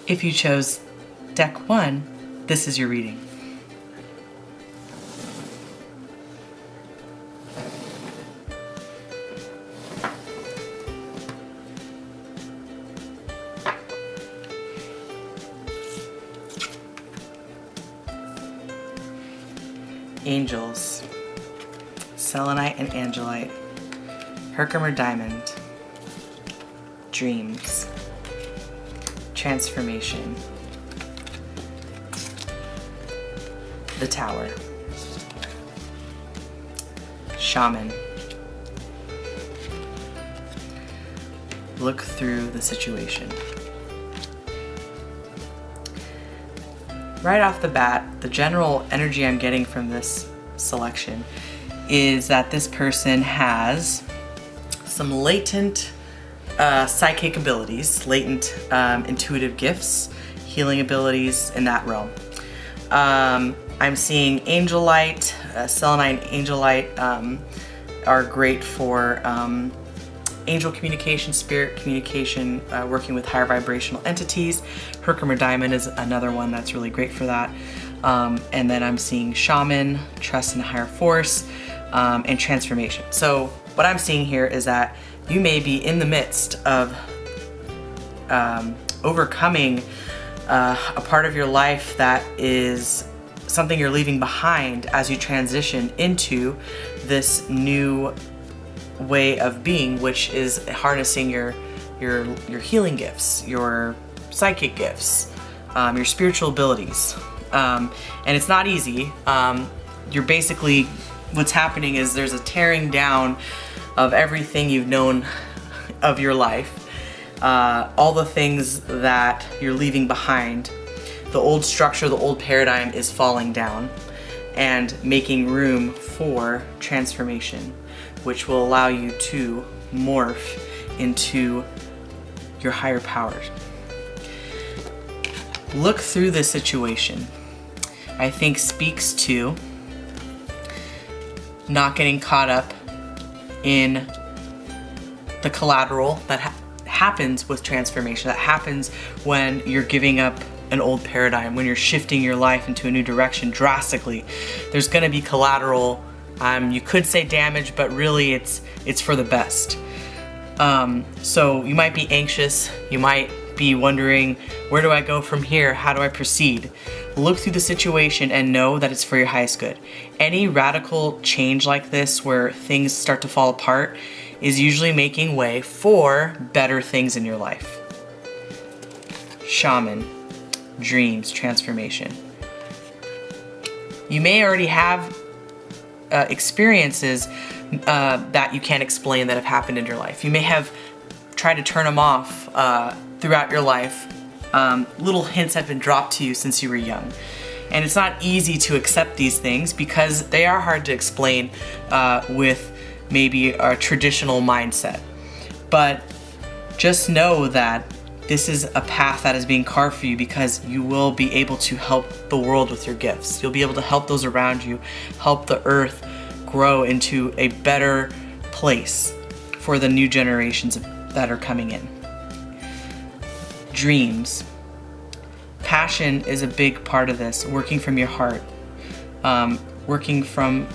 If you chose deck 1, this is your reading. Angels, Selenite and Angelite, Herkimer Diamond, Dreams, Transformation, the Tower, Shaman. Look through the situation. Right off the bat, the general energy I'm getting from this selection is that this person has some latent psychic abilities, latent intuitive gifts, healing abilities in that realm. I'm seeing Angelite, Selenite and Angelite are great for angel communication, spirit communication, working with higher vibrational entities. Herkimer Diamond is another one that's really great for that. And then I'm seeing Shaman, Trust in a Higher Force, and Transformation. So what I'm seeing here is that you may be in the midst of overcoming a part of your life that is something you're leaving behind as you transition into this new way of being, which is harnessing your healing gifts, your psychic gifts, your spiritual abilities. And it's not easy. You're basically, what's happening is there's a tearing down of everything you've known of your life, all the things that you're leaving behind. The old structure, the old paradigm is falling down and making room for transformation, which will allow you to morph into your higher powers. Look through this situation. I think speaks to not getting caught up in the collateral that happens with transformation, that happens when you're giving up an old paradigm, when you're shifting your life into a new direction drastically. There's going to be collateral, you could say damage, but really it's for the best. So you might be anxious, you might be wondering, where do I go from here? How do I proceed? Look through the situation and know that it's for your highest good. Any radical change like this where things start to fall apart is usually making way for better things in your life. Shaman, dreams, transformation. You may already have experiences that you can't explain that have happened in your life. You may have tried to turn them off throughout your life. Little hints have been dropped to you since you were young. And it's not easy to accept these things because they are hard to explain with maybe a traditional mindset. But just know that this is a path that is being carved for you because you will be able to help the world with your gifts. You'll be able to help those around you, help the earth grow into a better place for the new generations that are coming in. Dreams. Passion is a big part of this, working from your heart, working from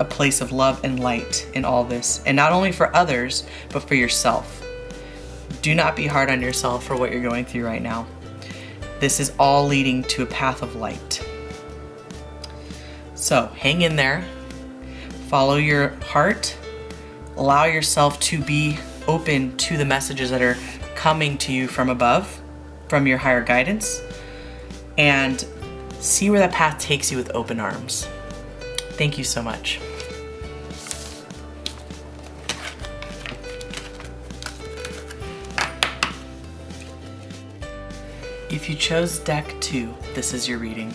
a place of love and light in all this, and not only for others, but for yourself. Do not be hard on yourself for what you're going through right now. This is all leading to a path of light. So hang in there, follow your heart, allow yourself to be open to the messages that are coming to you from above, from your higher guidance, and see where that path takes you with open arms. Thank you so much. If you chose deck 2, this is your reading.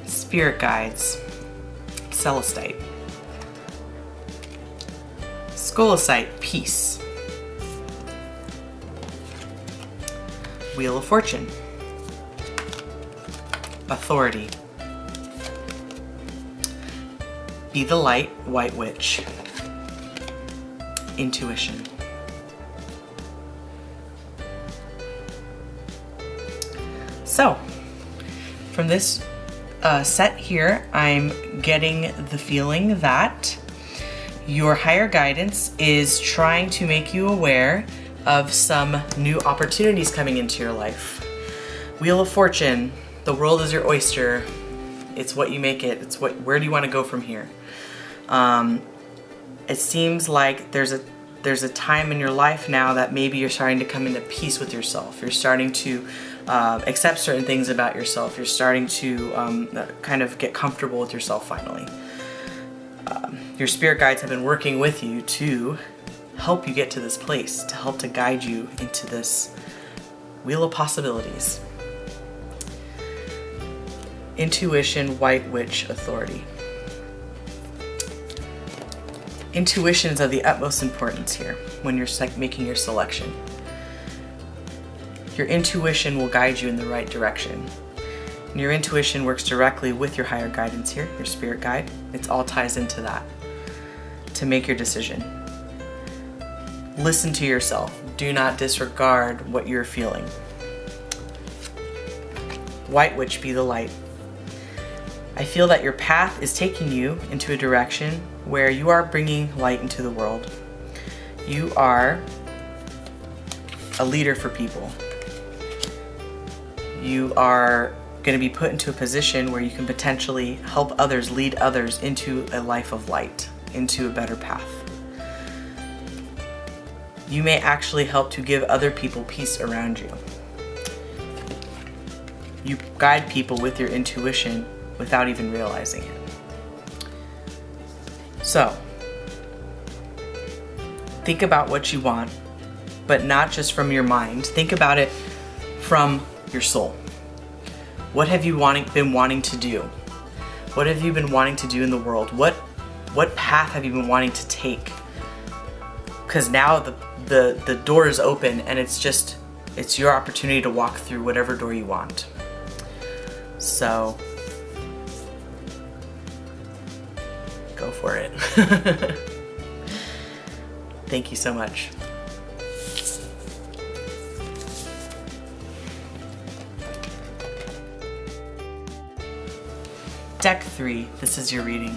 Spirit guides, Celestite, Scolecite, peace, Wheel of Fortune. Authority. Be the Light, White Witch. Intuition. So, from this set here, I'm getting the feeling that your higher guidance is trying to make you aware of some new opportunities coming into your life. Wheel of Fortune, the world is your oyster. It's what you make it. It's where do you want to go from here? It seems like there's a time in your life now that maybe you're starting to come into peace with yourself. You're starting to accept certain things about yourself. You're starting to kind of get comfortable with yourself finally. Your spirit guides have been working with you to help you get to this place, to help to guide you into this wheel of possibilities. Intuition, White Witch, Authority. Intuition is of the utmost importance here when you're making your selection. Your intuition will guide you in the right direction. And your intuition works directly with your higher guidance here, your spirit guide. It all ties into that to make your decision. Listen to yourself. Do not disregard what you're feeling. White Witch, be the light. I feel that your path is taking you into a direction where you are bringing light into the world. You are a leader for people. You are going to be put into a position where you can potentially help others, lead others into a life of light, into a better path. You may actually help to give other people peace around you. You guide people with your intuition without even realizing it. So, think about what you want, but not just from your mind. Think about it from your soul. What have you been wanting to do? What have you been wanting to do in the world? What path have you been wanting to take? Because now the door is open and it's your opportunity to walk through whatever door you want. So, go for it. Thank you so much. Deck 3, this is your reading.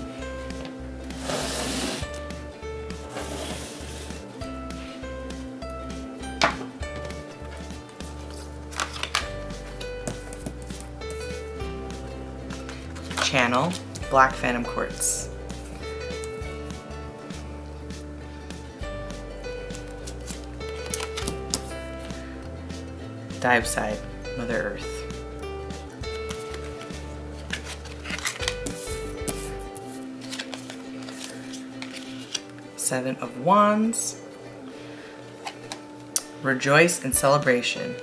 Channel, Black Phantom Quartz. Dive side, Mother Earth. Seven of Wands. Rejoice and celebration.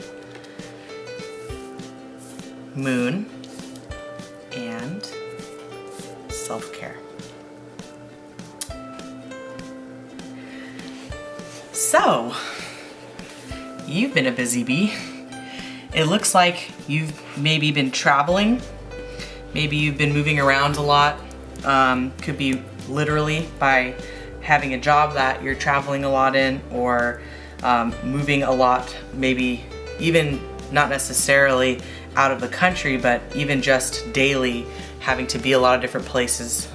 Moon. And self-care. So, you've been a busy bee. It looks like you've maybe been traveling. Maybe you've been moving around a lot. Could be literally by having a job that you're traveling a lot in, or moving a lot, maybe even not necessarily out of the country, but even just daily having to be a lot of different places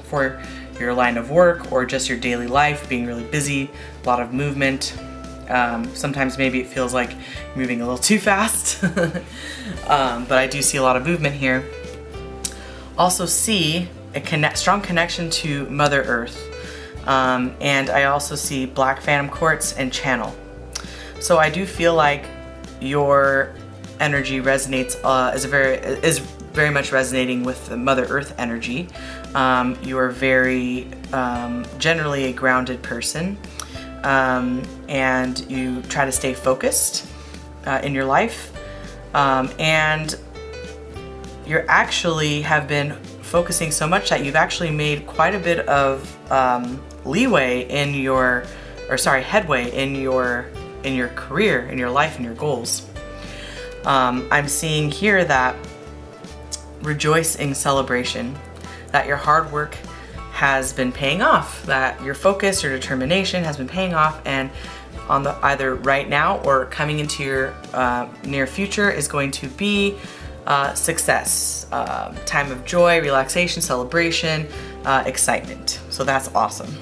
for your line of work or just your daily life, being really busy, a lot of movement. Sometimes maybe it feels like moving a little too fast, but I do see a lot of movement here. Also see a strong connection to Mother Earth, and I also see Black Phantom Quartz and Channel. So I do feel like your energy resonates, is very much resonating with the Mother Earth energy. You are very generally a grounded person, and you try to stay focused in your life, and you actually have been focusing so much that you've actually made quite a bit of headway in your career, in your life, and your goals. I'm seeing here that rejoice in celebration, that your hard work has been paying off, that your focus, your determination has been paying off, and on the either right now or coming into your near future is going to be success, time of joy, relaxation, celebration, excitement. So that's awesome.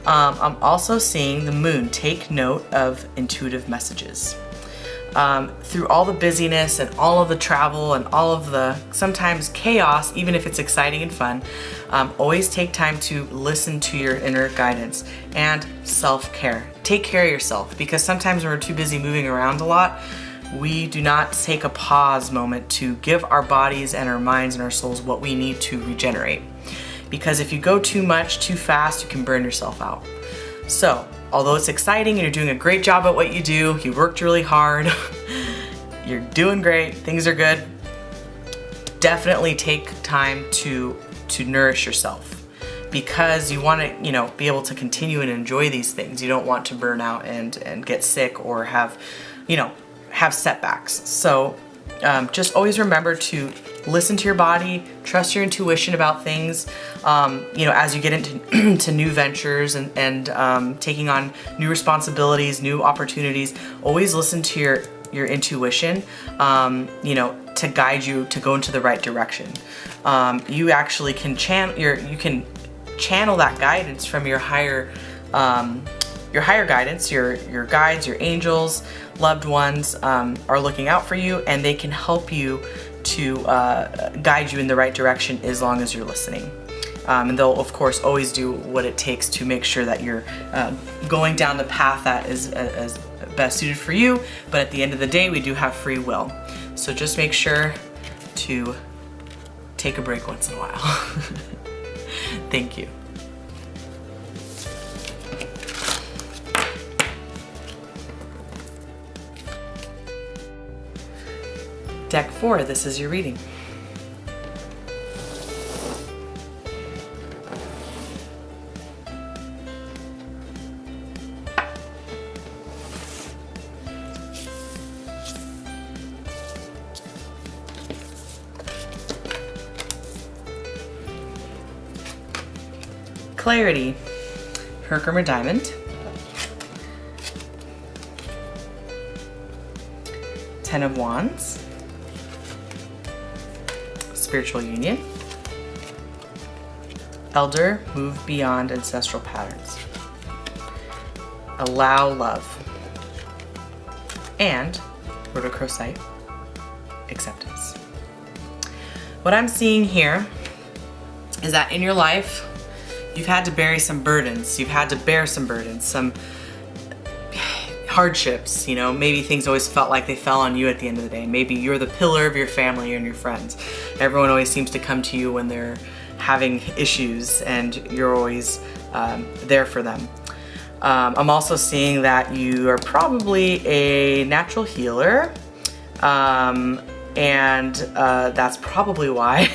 I'm also seeing the moon take note of intuitive messages. Through all the busyness and all of the travel and all of the sometimes chaos, even if it's exciting and fun, always take time to listen to your inner guidance and self-care. Take care of yourself, because sometimes when we're too busy moving around a lot, we do not take a pause moment to give our bodies and our minds and our souls what we need to regenerate. Because if you go too much, too fast, you can burn yourself out. So, although it's exciting and you're doing a great job at what you do, you worked really hard, you're doing great, things are good, definitely take time to nourish yourself, because you want to, be able to continue and enjoy these things. You don't want to burn out and get sick or have setbacks. So just always remember to listen to your body, trust your intuition about things. As you get into new ventures and taking on new responsibilities, new opportunities, always listen to your intuition, to guide you to go into the right direction. You actually can channel that guidance from your higher guidance, your guides, your angels, loved ones are looking out for you, and they can help you to guide you in the right direction as long as you're listening. And they'll, of course, always do what it takes to make sure that you're going down the path that is best suited for you. But at the end of the day, we do have free will. So just make sure to take a break once in a while. Thank you. Deck 4, this is your reading. Clarity, Herkimer Diamond, Ten of Wands, Spiritual Union, Elder, move beyond ancestral patterns, Allow love, and Rhodochrosite, acceptance. What I'm seeing here is that in your life, you've had to bury some burdens. You've had to bear some burdens, some hardships. Maybe things always felt like they fell on you at the end of the day. Maybe you're the pillar of your family and your friends. Everyone always seems to come to you when they're having issues, and you're always there for them. I'm also seeing that you are probably a natural healer, and that's probably why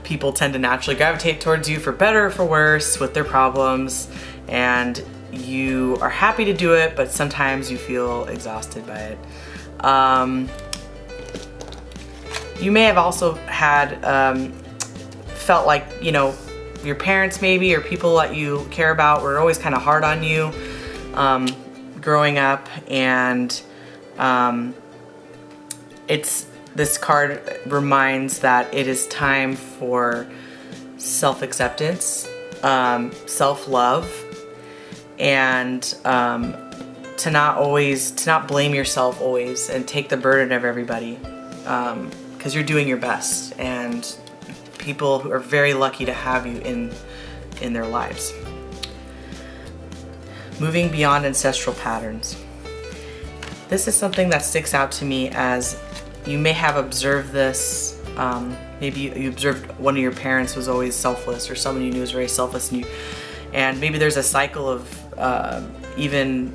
people tend to naturally gravitate towards you, for better or for worse, with their problems, and you are happy to do it, but sometimes you feel exhausted by it. You may have also had felt like, your parents maybe, or people that you care about, were always kind of hard on you growing up, and this card reminds that it is time for self-acceptance, self-love, and to not blame yourself always and take the burden of everybody, because you're doing your best, and people who are very lucky to have you in their lives. Moving beyond ancestral patterns. This is something that sticks out to me, as you may have observed this. Maybe you observed one of your parents was always selfless, or someone you knew was very selfless, and maybe there's a cycle of even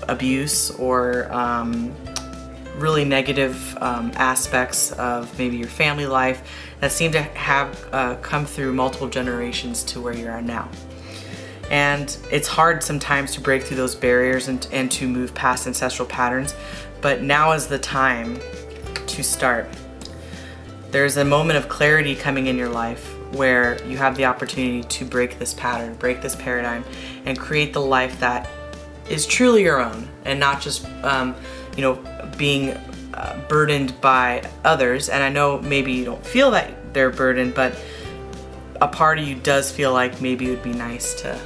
abuse or really negative aspects of maybe your family life that seem to have come through multiple generations to where you are now. And it's hard sometimes to break through those barriers and to move past ancestral patterns, but now is the time to start. There's a moment of clarity coming in your life where you have the opportunity to break this pattern, break this paradigm, and create the life that is truly your own, and not just being burdened by others. And I know maybe you don't feel that they're burdened, but a part of you does feel like maybe it would be nice to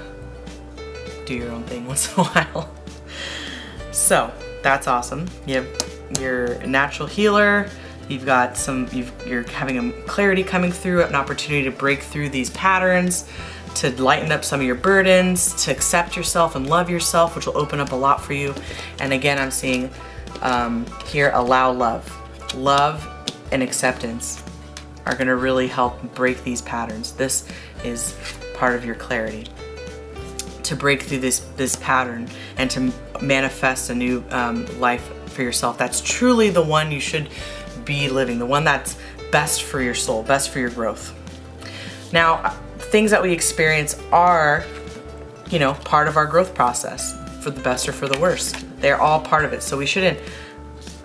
do your own thing once in a while. So that's awesome. You're a natural healer. You're having a clarity coming through, an opportunity to break through these patterns, to lighten up some of your burdens, to accept yourself and love yourself, which will open up a lot for you. And again, I'm seeing here, allow love. Love and acceptance are gonna really help break these patterns. This is part of your clarity, to break through this pattern and to manifest a new life for yourself that's truly the one you should be living, the one that's best for your soul, best for your growth. Now, things that we experience are, part of our growth process, for the best or for the worst. They're all part of it. So we shouldn't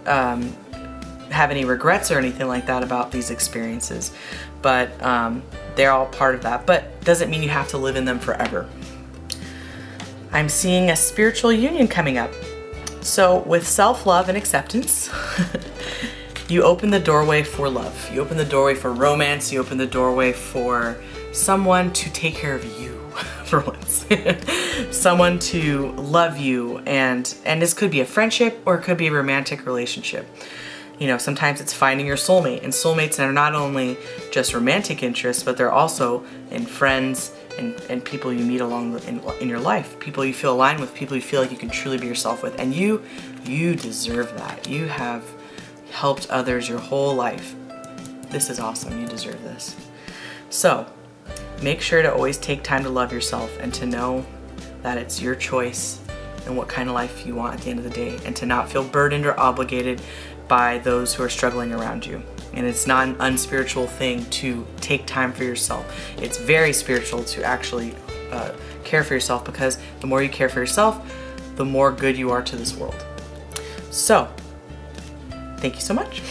have any regrets or anything like that about these experiences, but they're all part of that. But doesn't mean you have to live in them forever. I'm seeing a spiritual union coming up. So with self-love and acceptance, you open the doorway for love. You open the doorway for romance. You open the doorway for someone to take care of you, for once. Someone to love you, and this could be a friendship or it could be a romantic relationship. Sometimes it's finding your soulmate, and soulmates are not only just romantic interests, but they're also in friends and people you meet along in your life, people you feel aligned with, people you feel like you can truly be yourself with, and you deserve that. You have helped others your whole life. This is awesome. You deserve this. So make sure to always take time to love yourself and to know that it's your choice and what kind of life you want at the end of the day, and to not feel burdened or obligated by those who are struggling around you. And it's not an unspiritual thing to take time for yourself. It's very spiritual to actually care for yourself, because the more you care for yourself, the more good you are to this world. So, thank you so much.